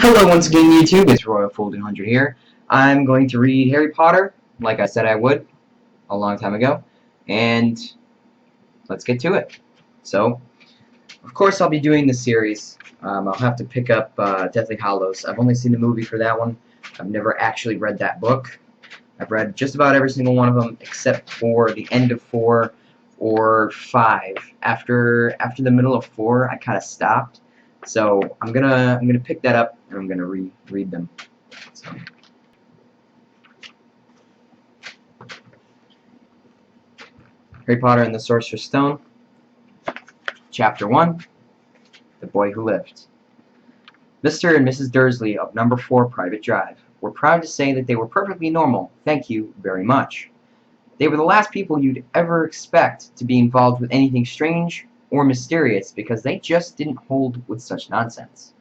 Hello once again YouTube, it's Royal Folding 100 here. I'm going to read Harry Potter, like I said I would, a long time ago, and let's get to it. So, of course I'll be doing the series. I'll have to pick up Deathly Hallows. I've only seen the movie for that one. I've never actually read that book. I've read just about every single one of them except for the end of 4 or 5. After the middle of 4, I kind of stopped. So I'm gonna pick that up and I'm gonna read them. So. Harry Potter and the Sorcerer's Stone, Chapter 1, The Boy Who Lived. Mr. and Mrs. Dursley of Number 4 Private Drive were proud to say that they were perfectly normal, thank you very much. They were the last people you'd ever expect to be involved with anything strange or mysterious because they just didn't hold with such nonsense.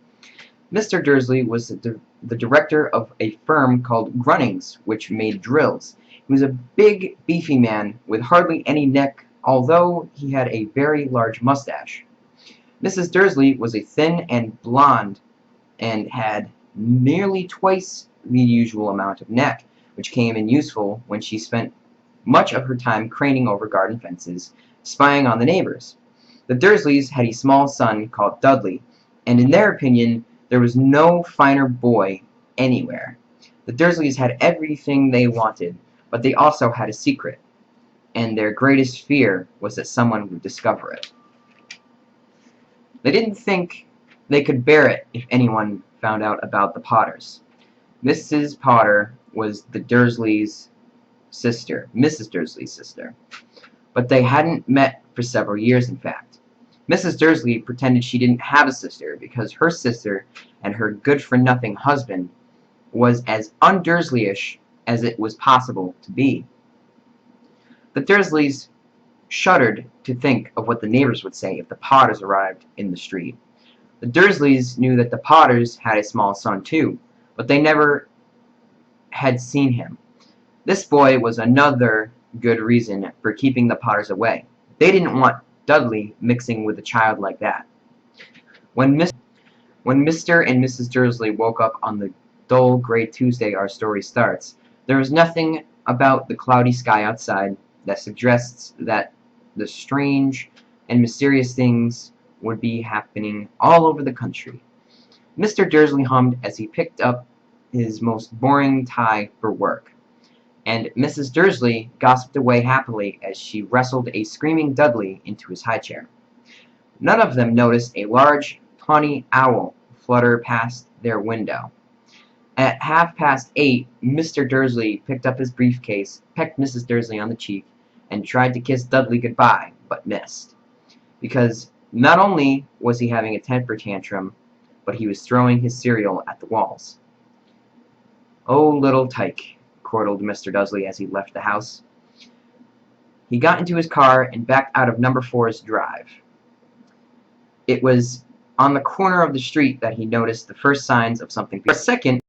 Mr. Dursley was the director of a firm called Grunnings, which made drills. He was a big, beefy man with hardly any neck, although he had a very large mustache. Mrs. Dursley was a thin and blonde and had nearly twice the usual amount of neck, which came in useful when she spent much of her time craning over garden fences, spying on the neighbors. The Dursleys had a small son called Dudley, and in their opinion, there was no finer boy anywhere. The Dursleys had everything they wanted, but they also had a secret, and their greatest fear was that someone would discover it. They didn't think they could bear it if anyone found out about the Potters. Mrs. Potter was the Dursleys' sister, Mrs. Dursley's sister, but they hadn't met for several years, in fact. Mrs. Dursley pretended she didn't have a sister because her sister and her good-for-nothing husband was as un-Dursleyish as it was possible to be. The Dursleys shuddered to think of what the neighbors would say if the Potters arrived in the street. The Dursleys knew that the Potters had a small son too, but they never had seen him. This boy was another good reason for keeping the Potters away. They didn't want Dudley mixing with a child like that. When Mr. and Mrs. Dursley woke up on the dull gray Tuesday our story starts, there was nothing about the cloudy sky outside that suggests that the strange and mysterious things would be happening all over the country. Mr. Dursley hummed as he picked up his most boring tie for work, and Mrs. Dursley gossiped away happily as she wrestled a screaming Dudley into his high chair. None of them noticed a large, tawny owl flutter past their window. At 8:30, Mr. Dursley picked up his briefcase, pecked Mrs. Dursley on the cheek, and tried to kiss Dudley goodbye, but missed. Because not only was he having a temper tantrum, but he was throwing his cereal at the walls. "Oh, little tyke," chortled Mr. Dursley as he left the house. He got into his car and backed out of Number 4's drive. It was on the corner of the street that he noticed the first signs of something. For a second,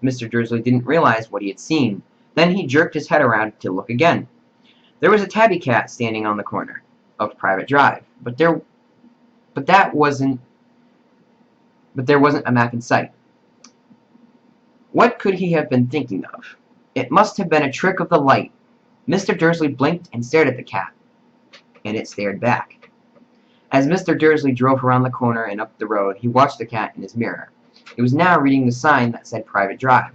Mr. Dursley didn't realize what he had seen. Then he jerked his head around to look again. There was a tabby cat standing on the corner of Private Drive, but there wasn't a map in sight. What could he have been thinking of? It must have been a trick of the light. Mr. Dursley blinked and stared at the cat, and it stared back. As Mr. Dursley drove around the corner and up the road, he watched the cat in his mirror. It was now reading the sign that said Private Drive.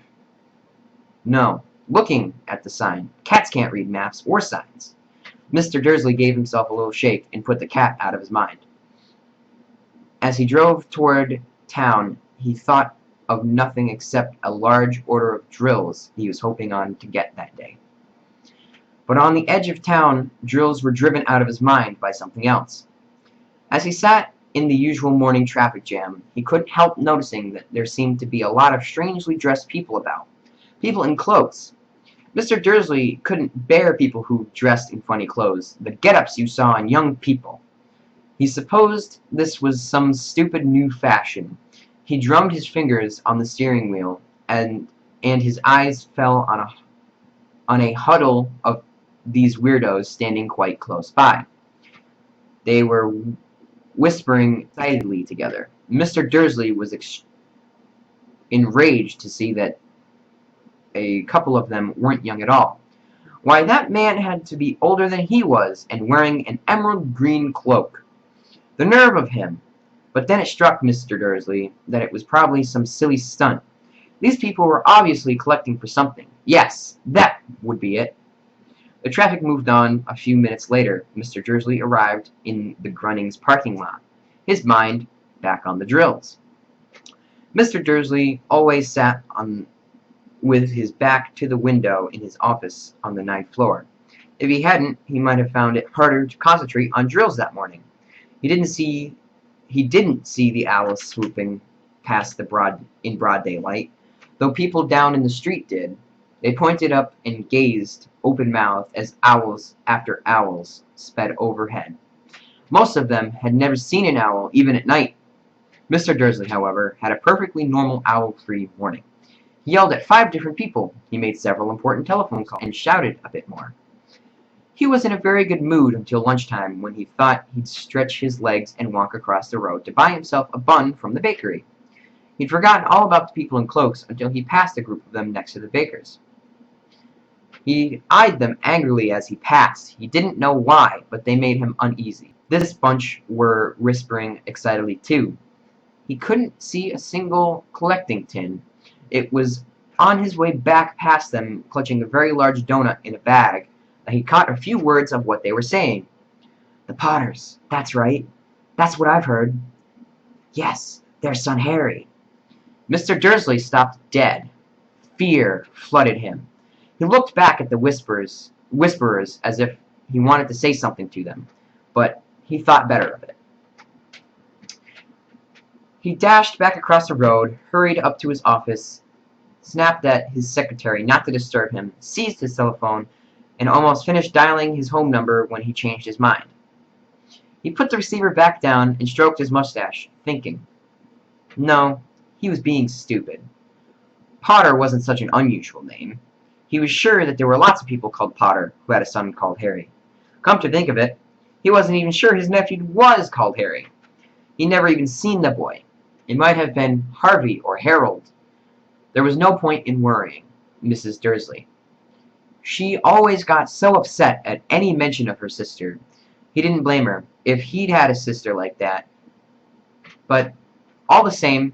No, looking at the sign. Cats can't read maps or signs. Mr. Dursley gave himself a little shake and put the cat out of his mind. As he drove toward town, he thought of nothing except a large order of drills he was hoping on to get that day. But on the edge of town, drills were driven out of his mind by something else. As he sat in the usual morning traffic jam, he couldn't help noticing that there seemed to be a lot of strangely dressed people about. People in clothes. Mr. Dursley couldn't bear people who dressed in funny clothes, the get-ups you saw in young people. He supposed this was some stupid new fashion. He drummed his fingers on the steering wheel, and his eyes fell on a huddle of these weirdos standing quite close by. They were whispering excitedly together. Mr. Dursley was enraged to see that a couple of them weren't young at all. Why, that man had to be older than he was, and wearing an emerald green cloak. The nerve of him! But then it struck Mr. Dursley that it was probably some silly stunt. These people were obviously collecting for something. Yes, that would be it. The traffic moved on. A few minutes later, Mr. Dursley arrived in the Grunnings parking lot, his mind back on the drills. Mr. Dursley always sat with his back to the window in his office on the 9th floor. If he hadn't, he might have found it harder to concentrate on drills that morning. He didn't see the owls swooping past in broad daylight, though people down in the street did. They pointed up and gazed open-mouthed as owls after owls sped overhead. Most of them had never seen an owl, even at night. Mr. Dursley, however, had a perfectly normal owl-free morning. He yelled at 5 different people. He made several important telephone calls and shouted a bit more. He was in a very good mood until lunchtime, when he thought he'd stretch his legs and walk across the road to buy himself a bun from the bakery. He'd forgotten all about the people in cloaks until he passed a group of them next to the baker's. He eyed them angrily as he passed. He didn't know why, but they made him uneasy. This bunch were whispering excitedly too. He couldn't see a single collecting tin. It was on his way back past them, clutching a very large donut in a bag, that he caught a few words of what they were saying. "The Potters, that's right. That's what I've heard. Yes, their son Harry." Mr. Dursley stopped dead. Fear flooded him. He looked back at the whisperers as if he wanted to say something to them, but he thought better of it. He dashed back across the road, hurried up to his office, snapped at his secretary not to disturb him, seized his telephone, and almost finished dialing his home number when he changed his mind. He put the receiver back down and stroked his mustache, thinking. No, he was being stupid. Potter wasn't such an unusual name. He was sure that there were lots of people called Potter who had a son called Harry. Come to think of it, he wasn't even sure his nephew was called Harry. He'd never even seen the boy. It might have been Harvey or Harold. There was no point in worrying Mrs. Dursley. She always got so upset at any mention of her sister. He didn't blame her if he'd had a sister like that. But all the same,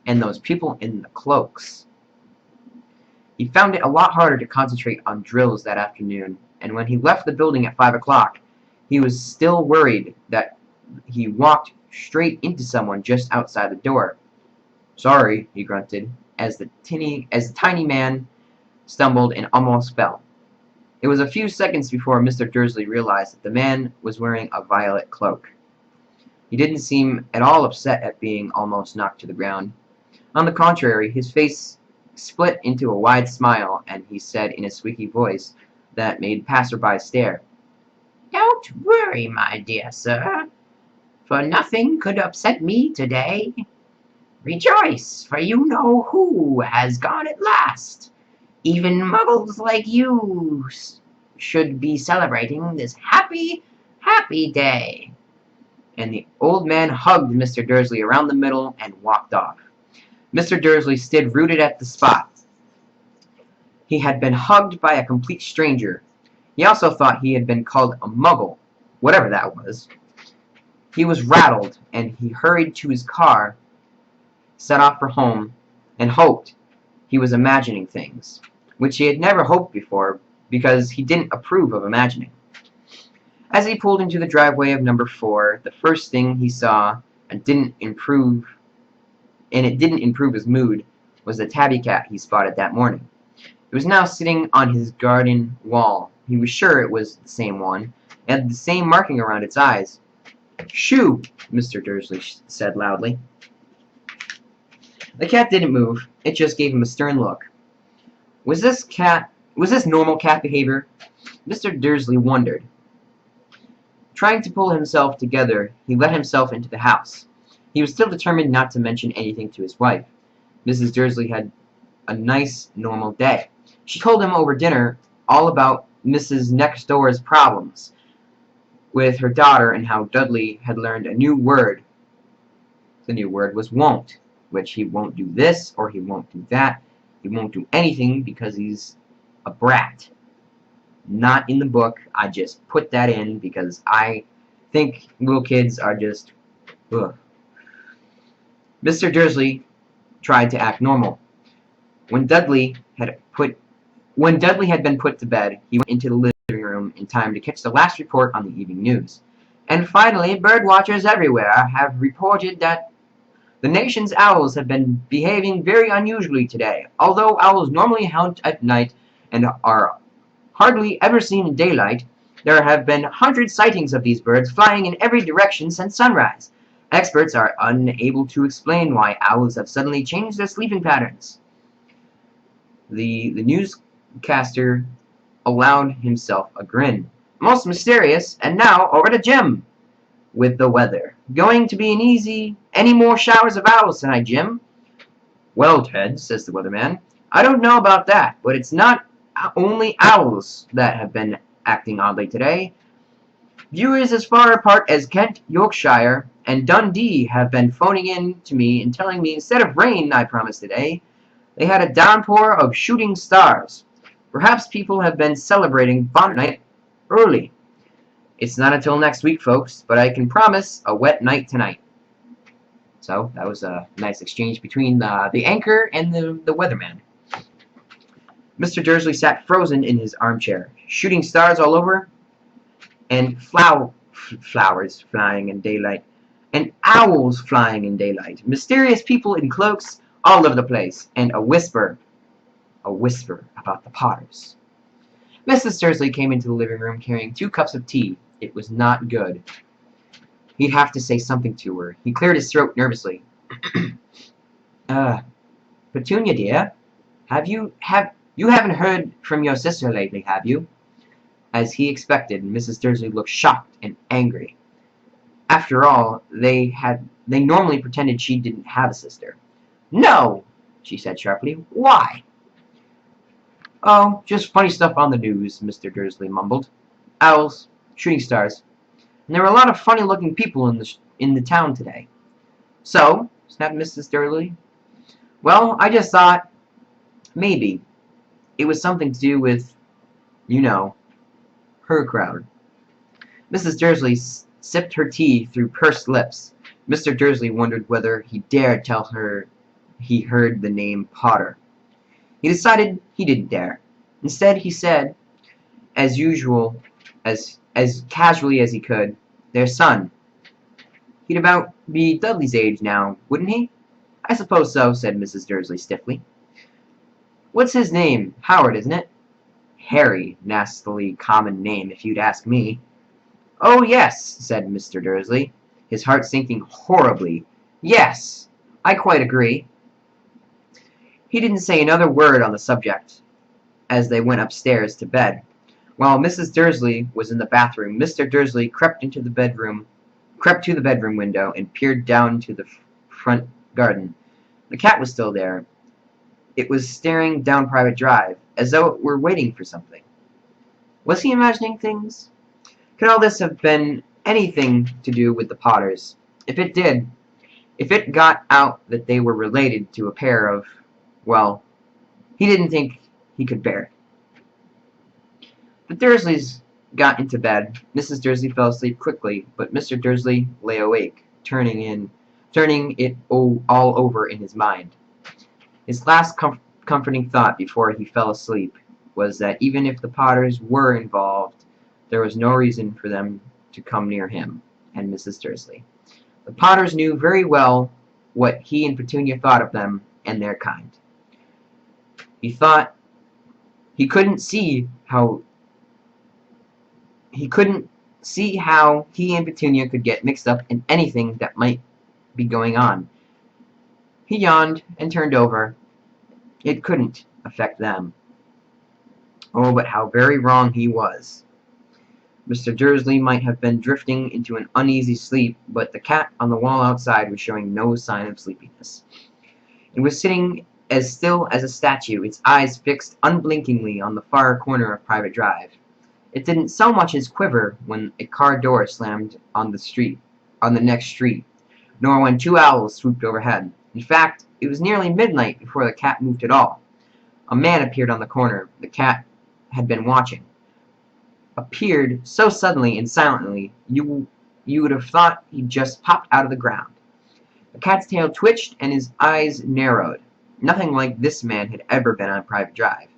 and those people in the cloaks. He found it a lot harder to concentrate on drills that afternoon, and when he left the building at 5 o'clock, he was still worried that he walked straight into someone just outside the door. "Sorry," he grunted, as the tiny man stumbled and almost fell. It was a few seconds before Mr. Dursley realized that the man was wearing a violet cloak. He didn't seem at all upset at being almost knocked to the ground. On the contrary, his face split into a wide smile, and he said in a squeaky voice that made passersby stare, "Don't worry, my dear sir, for nothing could upset me today. Rejoice, for you know who has gone at last. Even muggles like you should be celebrating this happy, happy day." And the old man hugged Mr. Dursley around the middle and walked off. Mr. Dursley stood rooted at the spot. He had been hugged by a complete stranger. He also thought he had been called a muggle, whatever that was. He was rattled, and he hurried to his car, set off for home, and hoped he was imagining things, which he had never hoped before, because he didn't approve of imagining. As he pulled into the driveway of number 4, the first thing he saw, and it didn't improve his mood, was the tabby cat he spotted that morning. It was now sitting on his garden wall. He was sure it was the same one. It had the same marking around its eyes. "Shoo!" Mr. Dursley said loudly. The cat didn't move. It just gave him a stern look. Was this normal cat behavior? Mr. Dursley wondered. Trying to pull himself together, he let himself into the house. He was still determined not to mention anything to his wife. Mrs. Dursley had a nice, normal day. She told him over dinner all about Mrs. Next Door's problems. with her daughter and how Dudley had learned a new word. The new word was won't, which he won't do this or he won't do that. He won't do anything because he's a brat. Not in the book. I just put that in because I think little kids are just ugh. Mr. Dursley tried to act normal. When Dudley had been put to bed, he went into the living room in time to catch the last report on the evening news. And finally, bird watchers everywhere have reported that the nation's owls have been behaving very unusually today. Although owls normally hunt at night and are hardly ever seen in daylight, there have been 100 sightings of these birds flying in every direction since sunrise. Experts are unable to explain why owls have suddenly changed their sleeping patterns. The newscaster allowed himself a grin. Most mysterious, and now over to Jim with the weather. Going to be any more showers of owls tonight, Jim? Well, Ted, says the weatherman, I don't know about that, but it's not only owls that have been acting oddly today. Viewers as far apart as Kent, Yorkshire, and Dundee have been phoning in to me and telling me instead of rain I promised today, they had a downpour of shooting stars. Perhaps people have been celebrating Bonfire Night early. It's not until next week, folks, but I can promise a wet night tonight. So that was a nice exchange between the anchor and the weatherman. Mr. Dursley sat frozen in his armchair, shooting stars all over, and flowers flying in daylight, and owls flying in daylight, mysterious people in cloaks all over the place, and a whisper about the Potters. Mrs. Dursley came into the living room carrying 2 cups of tea. It was not good. He'd have to say something to her. He cleared his throat nervously. Petunia, dear, you haven't heard from your sister lately, have you? As he expected, Mrs. Dursley looked shocked and angry. After all, they normally pretended she didn't have a sister. No, she said sharply. Why? Oh, just funny stuff on the news, Mr. Dursley mumbled. Owls, shooting stars. And there were a lot of funny-looking people in the town today. So, snapped Mrs. Dursley. Well, I just thought, maybe, it was something to do with, her crowd. Mrs. Dursley sipped her tea through pursed lips. Mr. Dursley wondered whether he dared tell her he heard the name Potter. He decided he didn't dare. Instead, he said, as usual, as casually as he could, their son. He'd about be Dudley's age now, wouldn't he? I suppose so, said Mrs. Dursley stiffly. What's his name? Howard, isn't it? Harry, nastily common name, if you'd ask me. Oh, yes, said Mr. Dursley, his heart sinking horribly. Yes, I quite agree. He didn't say another word on the subject as they went upstairs to bed. While Mrs. Dursley was in the bathroom, Mr. Dursley crept to the bedroom window and peered down to the front garden. The cat was still there. It was staring down Private Drive, as though it were waiting for something. Was he imagining things? Could all this have been anything to do with the Potters? If it got out that they were related to a pair of, well, he didn't think he could bear it. The Dursleys got into bed. Mrs. Dursley fell asleep quickly, but Mr. Dursley lay awake, turning it all over in his mind. His last comforting thought before he fell asleep was that even if the Potters were involved, there was no reason for them to come near him and Mrs. Dursley. The Potters knew very well what he and Petunia thought of them and their kind. He thought he couldn't see how he and Petunia could get mixed up in anything that might be going on. He yawned and turned over. It couldn't affect them. Oh, but how very wrong he was. Mr. Dursley might have been drifting into an uneasy sleep, but the cat on the wall outside was showing no sign of sleepiness. It was sitting as still as a statue, its eyes fixed unblinkingly on the far corner of Private Drive. It didn't so much as quiver when a car door slammed on the next street, nor when two owls swooped overhead. In fact, it was nearly midnight before the cat moved at all. A man appeared on the corner the cat had been watching. Appeared so suddenly and silently you would have thought he'd just popped out of the ground. The cat's tail twitched and his eyes narrowed. Nothing like this man had ever been on Private Drive.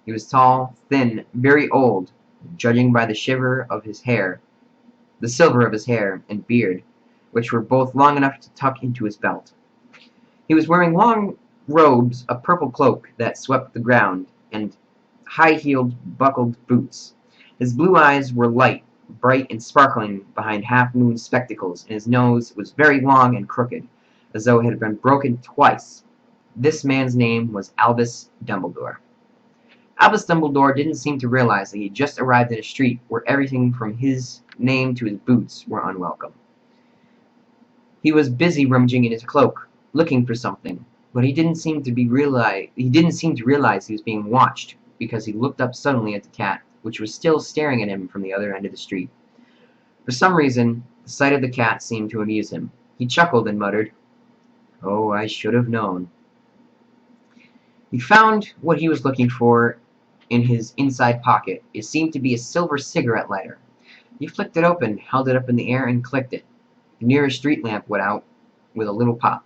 He was tall, thin, very old, judging by the silver of his hair and beard, which were both long enough to tuck into his belt. He was wearing long robes, a purple cloak that swept the ground, and high-heeled, buckled boots. His blue eyes were light, bright, and sparkling behind half-moon spectacles, and his nose was very long and crooked, as though it had been broken twice. This man's name was Albus Dumbledore. Albus Dumbledore didn't seem to realize that he had just arrived in a street where everything from his name to his boots were unwelcome. He was busy rummaging in his cloak, looking for something, but he didn't seem to realize he was being watched, because he looked up suddenly at the cat, which was still staring at him from the other end of the street. For some reason, the sight of the cat seemed to amuse him. He chuckled and muttered, "Oh, I should have known." He found what he was looking for in his inside pocket. It seemed to be a silver cigarette lighter. He flicked it open, held it up in the air, and clicked it. The nearest street lamp went out with a little pop.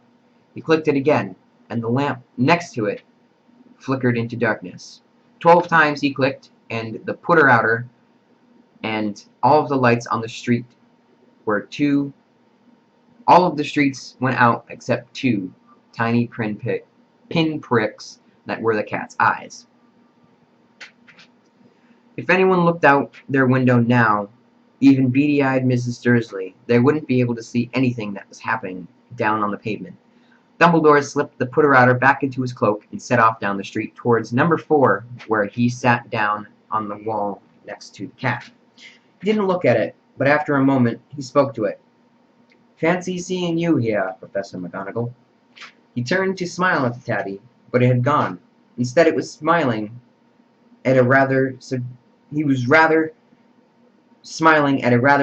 He clicked it again, and the lamp next to it flickered into darkness. 12 times he clicked, and the putter-outer and all of the lights on the street all of the streets went out except two tiny pin pricks that were the cat's eyes. If anyone looked out their window now, even beady-eyed Mrs. Dursley, they wouldn't be able to see anything that was happening down on the pavement. Dumbledore slipped the putter-outer back into his cloak and set off down the street towards number 4, where he sat down on the wall next to the cat. He didn't look at it, but after a moment he spoke to it. "Fancy seeing you here, Professor McGonagall." He turned to smile at the tabby, but it had gone. Instead, it was smiling at a rather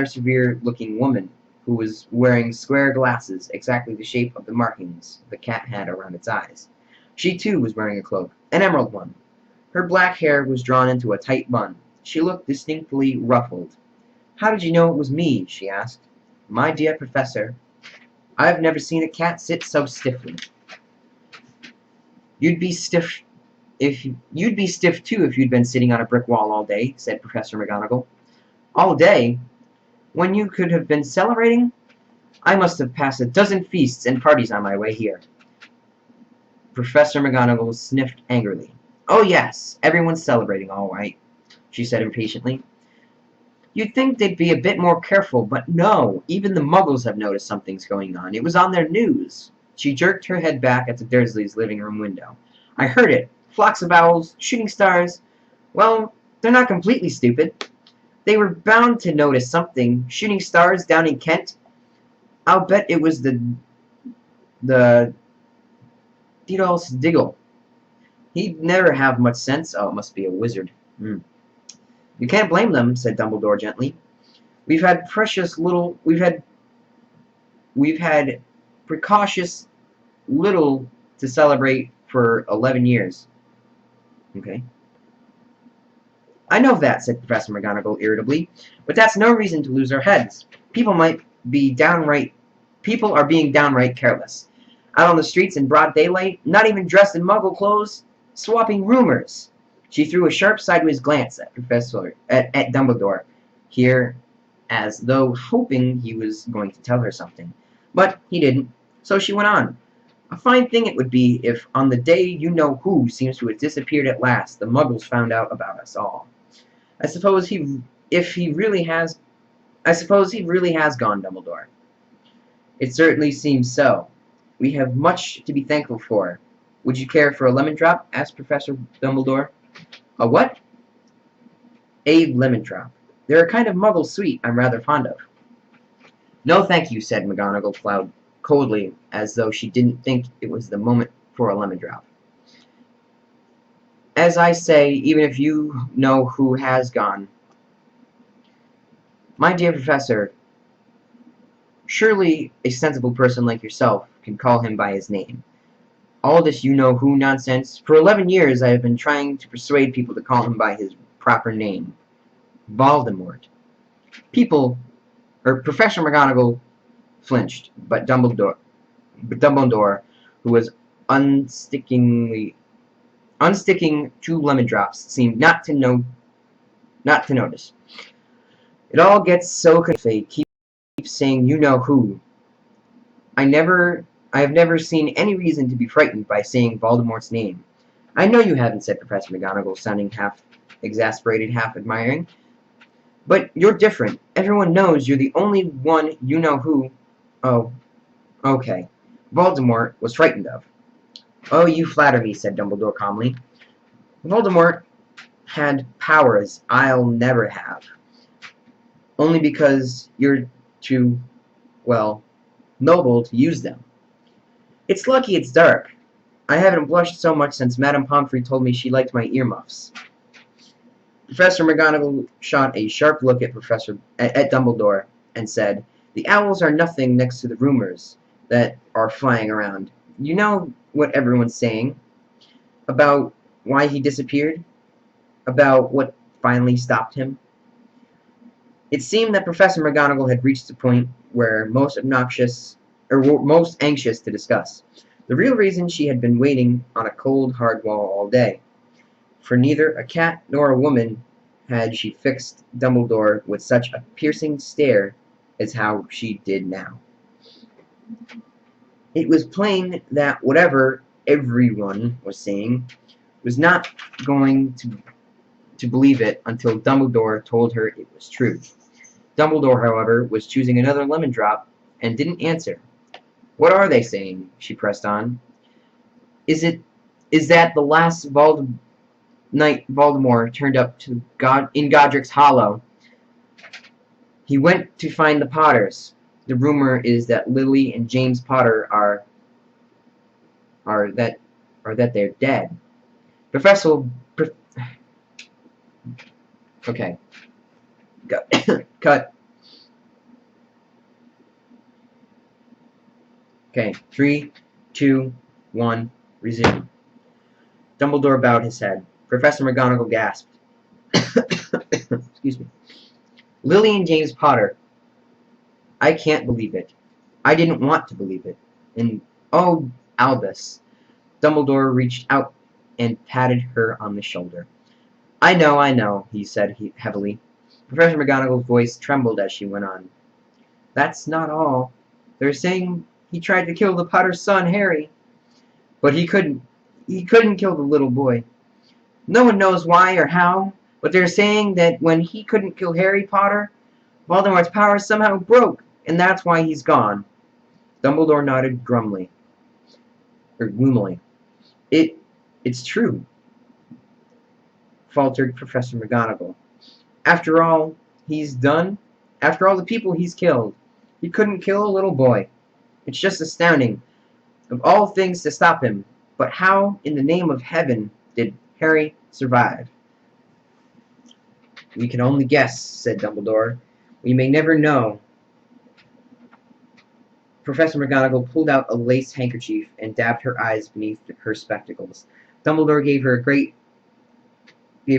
severe-looking woman who was wearing square glasses, exactly the shape of the markings the cat had around its eyes. She, too, was wearing a cloak, an emerald one. Her black hair was drawn into a tight bun. She looked distinctly ruffled. "How did you know it was me?" she asked. "My dear Professor, I've never seen a cat sit so stiffly." You'd be stiff too if you'd been sitting on a brick wall all day," said Professor McGonagall. "All day? When you could have been celebrating? I must have passed a dozen feasts and parties on my way here." Professor McGonagall sniffed angrily. "Oh yes, everyone's celebrating, all right," she said impatiently. "You'd think they'd be a bit more careful, but no, even the Muggles have noticed something's going on. It was on their news." She jerked her head back at the Dursleys' living room window. "I heard it. Flocks of owls, shooting stars. Well, they're not completely stupid. They were bound to notice something. Shooting stars down in Kent. I'll bet it was the Diddles Diggle. He'd never have much sense. Oh, it must be a wizard." "You can't blame them," said Dumbledore gently. We've had precocious little to celebrate for 11 years." "Okay." "I know that," said Professor McGonagall irritably, "but that's no reason to lose our heads. People are being downright careless. Out on the streets in broad daylight, not even dressed in Muggle clothes, swapping rumors." She threw a sharp sideways glance at Dumbledore here, as though hoping he was going to tell her something. But he didn't, so she went on. "A fine thing it would be if, on the day you-know-who seems to have disappeared at last, the Muggles found out about us all. I suppose he really has gone, Dumbledore." "It certainly seems so. We have much to be thankful for. Would you care for a lemon drop?" asked Professor Dumbledore. "A what?" "A lemon drop. They're a kind of Muggle sweet I'm rather fond of." "No, thank you," said McGonagall coldly, as though she didn't think it was the moment for a lemon drop. "As I say, even if you know who has gone, My dear Professor, surely a sensible person like yourself can call him by his name. All this you-know-who nonsense. For 11 years I have been trying to persuade people to call him by his proper name. Voldemort. Professor McGonagall flinched, but Dumbledore, who was unsticking 2 lemon drops, seemed not to notice. It all gets so confused. They keep saying you-know-who. I have never seen any reason to be frightened by saying Voldemort's name. I know you haven't, said Professor McGonagall, sounding half exasperated, half admiring. But you're different. Everyone knows you're the only one you-know-who. Oh, okay. Voldemort was frightened of. Oh, you flatter me, said Dumbledore calmly. Voldemort had powers I'll never have. Only because you're too, well, noble to use them. It's lucky it's dark. I haven't blushed so much since Madame Pomfrey told me she liked my earmuffs. Professor McGonagall shot a sharp look at Dumbledore and said, "The owls are nothing next to the rumors that are flying around. You know what everyone's saying about why he disappeared? About what finally stopped him?" It seemed that Professor McGonagall had reached the point where most anxious to discuss. The real reason she had been waiting on a cold, hard wall all day. For neither a cat nor a woman had she fixed Dumbledore with such a piercing stare as how she did now. It was plain that whatever everyone was saying was not going to believe it until Dumbledore told her it was true. Dumbledore, however, was choosing another lemon drop and didn't answer. "What are they saying?" she pressed on. Is that the last night Voldemort turned up in Godric's Hollow, he went to find the Potters. The rumor is that Lily and James Potter are that they're dead. Professor, okay, cut. Okay, 3, 2, 1, resume. Dumbledore bowed his head. Professor McGonagall gasped. Excuse me. Lily and James Potter. I can't believe it. I didn't want to believe it. And, oh, Albus. Dumbledore reached out and patted her on the shoulder. I know, he said heavily. Professor McGonagall's voice trembled as she went on. That's not all. They're saying he tried to kill the Potter's son, Harry. But he couldn't. He couldn't kill the little boy. No one knows why or how, but they're saying that when he couldn't kill Harry Potter, Voldemort's power somehow broke, and that's why he's gone. Dumbledore nodded gloomily. It's true, faltered Professor McGonagall. After all the people he's killed, he couldn't kill a little boy. It's just astounding. Of all things to stop him, but how, in the name of heaven, did Harry survive? We can only guess, said Dumbledore. We may never know. Professor McGonagall pulled out a lace handkerchief and dabbed her eyes beneath her spectacles. Dumbledore gave a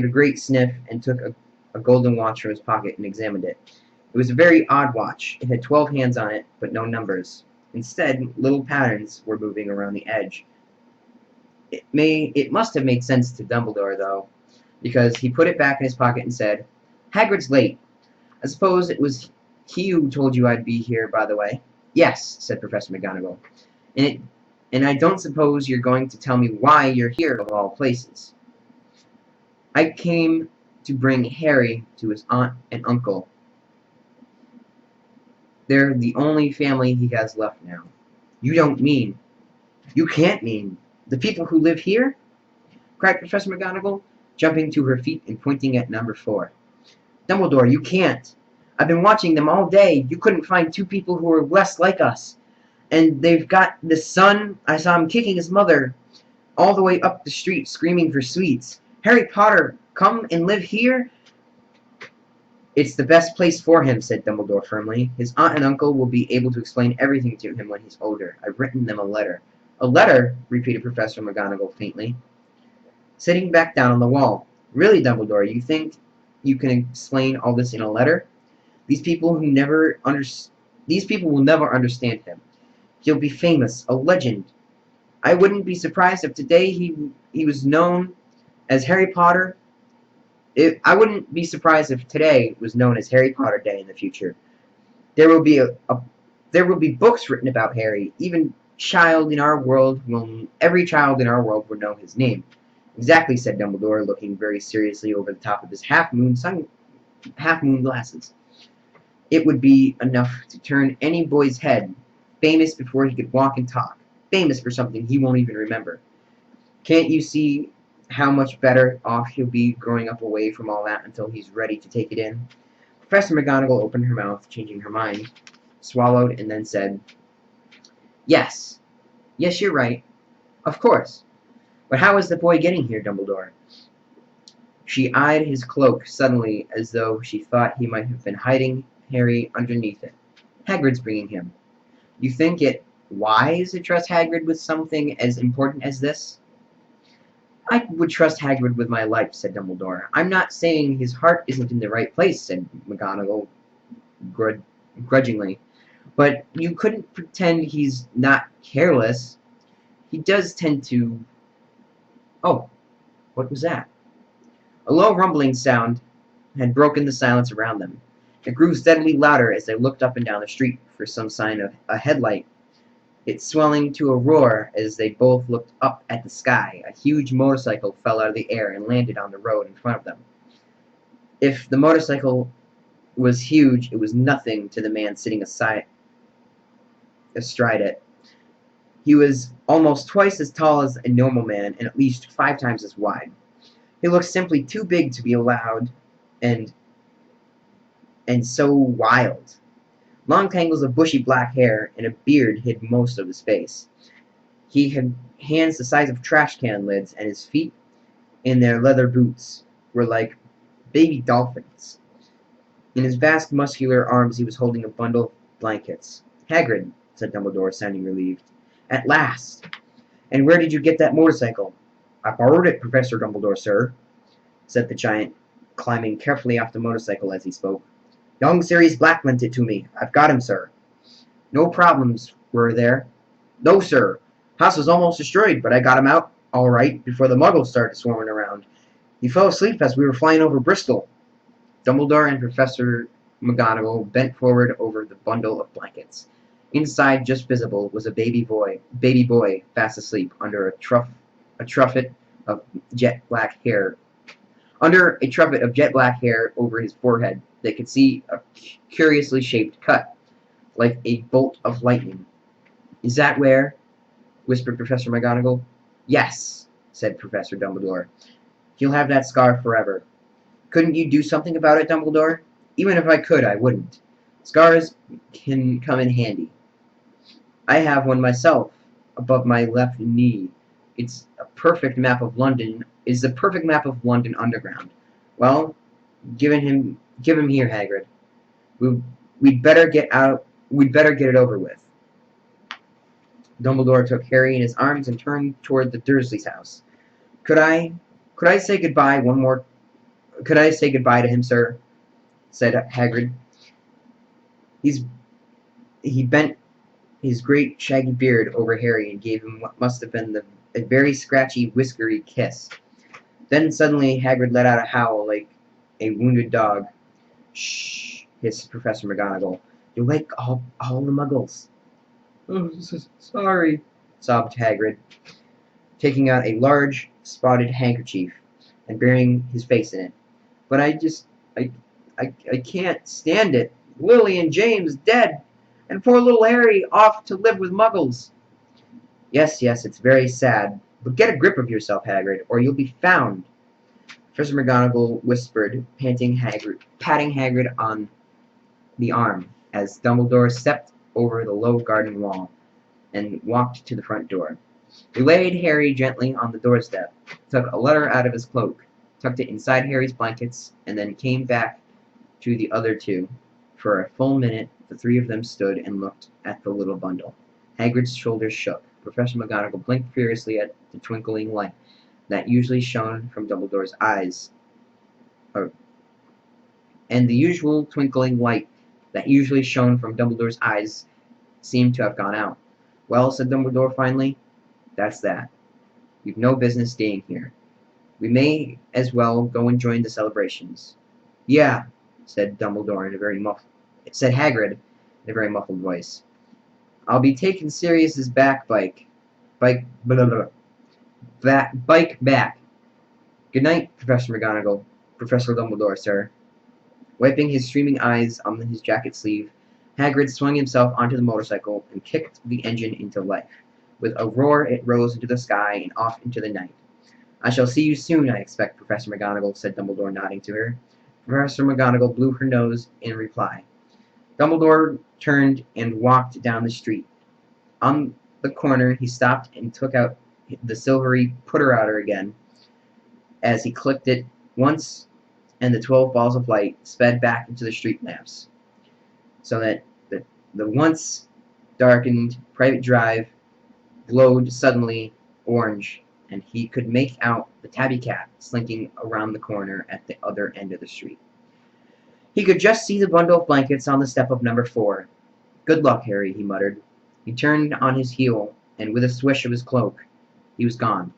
great sniff and took a golden watch from his pocket and examined it. It was a very odd watch. It had 12 hands on it, but no numbers. Instead, little patterns were moving around the edge. It must have made sense to Dumbledore, though, because he put it back in his pocket and said, Hagrid's late. I suppose it was he who told you I'd be here, by the way. Yes, said Professor McGonagall. And I don't suppose you're going to tell me why you're here of all places. I came to bring Harry to his aunt and uncle. They're the only family he has left now. You can't mean, the people who live here? Cried Professor McGonagall, jumping to her feet and pointing at number 4. Dumbledore, you can't. I've been watching them all day. You couldn't find 2 people who are less like us. And they've got this son. I saw him kicking his mother all the way up the street screaming for sweets. Harry Potter, come and live here? "It's the best place for him," said Dumbledore firmly. "His aunt and uncle will be able to explain everything to him when he's older. I've written them a letter." "A letter?" repeated Professor McGonagall faintly, sitting back down on the wall. "Really, Dumbledore, you think you can explain all this in a letter? These people will never understand him. He'll be famous, a legend. I wouldn't be surprised if today he was known as Harry Potter. I wouldn't be surprised if today was known as Harry Potter Day in the future. There will be there will be books written about Harry. Every child in our world will know his name." "Exactly," said Dumbledore, looking very seriously over the top of his half-moon glasses. "It would be enough to turn any boy's head. Famous before he could walk and talk. Famous for something he won't even remember. Can't you see how much better off he'll be growing up away from all that until he's ready to take it in?" Professor McGonagall opened her mouth, changing her mind, swallowed, and then said, "Yes. Yes, you're right. Of course. But how is the boy getting here, Dumbledore?" She eyed his cloak suddenly as though she thought he might have been hiding Harry underneath it. "Hagrid's bringing him." "You think it wise to trust Hagrid with something as important as this?" "I would trust Hagrid with my life," said Dumbledore. "I'm not saying his heart isn't in the right place," said McGonagall grudgingly. "But you couldn't pretend he's not careless. He does tend to—" "Oh, what was that?" A low rumbling sound had broken the silence around them. It grew steadily louder as they looked up and down the street for some sign of a headlight. It swelling to a roar as they both looked up at the sky. A huge motorcycle fell out of the air and landed on the road in front of them. If the motorcycle was huge, it was nothing to the man sitting astride it. He was almost twice as tall as a normal man and at least 5 times as wide. He looked simply too big to be loud and so wild. Long tangles of bushy black hair and a beard hid most of his face. He had hands the size of trash can lids, and his feet, in their leather boots, were like baby dolphins. In his vast muscular arms he was holding a bundle of blankets. "Hagrid," said Dumbledore, sounding relieved. "At last! And where did you get that motorcycle?" "I borrowed it, Professor Dumbledore, sir," said the giant, climbing carefully off the motorcycle as he spoke. "Young Sirius Black lent it to me. I've got him, sir." "No problems, were there?" "No, sir. House was almost destroyed, but I got him out all right before the Muggles started swarming around. He fell asleep as we were flying over Bristol." Dumbledore and Professor McGonagall bent forward over the bundle of blankets. Inside, just visible, was a baby boy fast asleep under a truffet of jet black hair. Under a truffet of jet black hair over his forehead, they could see a curiously shaped cut, like a bolt of lightning. "Is that where?" whispered Professor McGonagall. "Yes," said Professor Dumbledore. "He'll have that scar forever." "Couldn't you do something about it, Dumbledore?" "Even if I could, I wouldn't. Scars can come in handy. I have one myself, above my left knee. It's a perfect map of London. Is the perfect map of London Underground. Well, give him here, Hagrid. We'd better get it over with." Dumbledore took Harry in his arms and turned toward the Dursleys' house. Could I say goodbye to him, sir?" said Hagrid. He bent his great shaggy beard over Harry and gave him what must have been a very scratchy, whiskery kiss. Then suddenly Hagrid let out a howl like a wounded dog. "Shh!" hissed Professor McGonagall. "You'll wake all the Muggles." "Oh, sorry," sobbed Hagrid, taking out a large spotted handkerchief and burying his face in it. "But I can't stand it. Lily and James dead, and poor little Harry off to live with Muggles." Yes, it's very sad. But get a grip of yourself, Hagrid, or you'll be found," Professor McGonagall whispered, patting Hagrid on the arm as Dumbledore stepped over the low garden wall and walked to the front door. He laid Harry gently on the doorstep, took a letter out of his cloak, tucked it inside Harry's blankets, and then came back to the other two. For a full minute, the three of them stood and looked at the little bundle. Hagrid's shoulders shook. Professor McGonagall blinked furiously at the twinkling light that usually shone from Dumbledore's eyes, and the usual twinkling light that usually shone from Dumbledore's eyes seemed to have gone out. "Well," said Dumbledore finally, "that's that. You've no business staying here. We may as well go and join the celebrations." "Yeah," said said Hagrid in a very muffled voice. "I'll be taking Sirius's bike back. Good night, Professor McGonagall. Professor Dumbledore, sir." Wiping his streaming eyes on his jacket sleeve, Hagrid swung himself onto the motorcycle and kicked the engine into life. With a roar it rose into the sky and off into the night. "I shall see you soon, I expect, Professor McGonagall," said Dumbledore, nodding to her. Professor McGonagall blew her nose in reply. Dumbledore turned and walked down the street. On the corner he stopped and took out the silvery putter-outer again. As he clicked it once, and the 12 balls of light sped back into the street lamps, so that the once darkened private drive glowed suddenly orange, and he could make out the tabby cat slinking around the corner at the other end of the street. He could just see the bundle of blankets on the step of number 4. "Good luck, Harry," he muttered. He turned on his heel, and with a swish of his cloak, he was gone.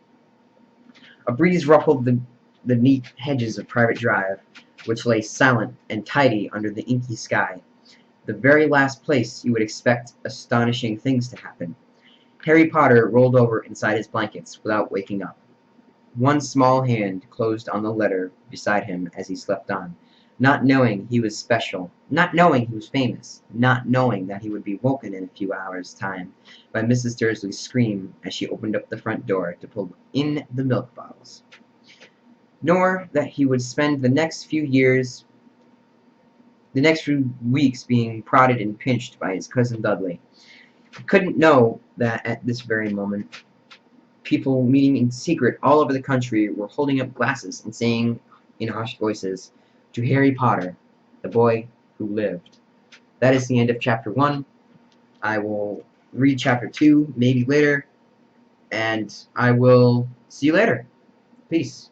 A breeze ruffled the neat hedges of Private Drive, which lay silent and tidy under the inky sky, the very last place you would expect astonishing things to happen. Harry Potter rolled over inside his blankets without waking up. One small hand closed on the letter beside him as he slept on, not knowing he was special, not knowing he was famous, not knowing that he would be woken in a few hours' time by Mrs. Dursley's scream as she opened up the front door to pull in the milk bottles, nor that he would spend the next few weeks being prodded and pinched by his cousin Dudley. He couldn't know that at this very moment people meeting in secret all over the country were holding up glasses and saying in hushed voices, "To Harry Potter, the boy who lived." That is the end of chapter 1. I will read chapter 2 maybe later, and I will see you later. Peace.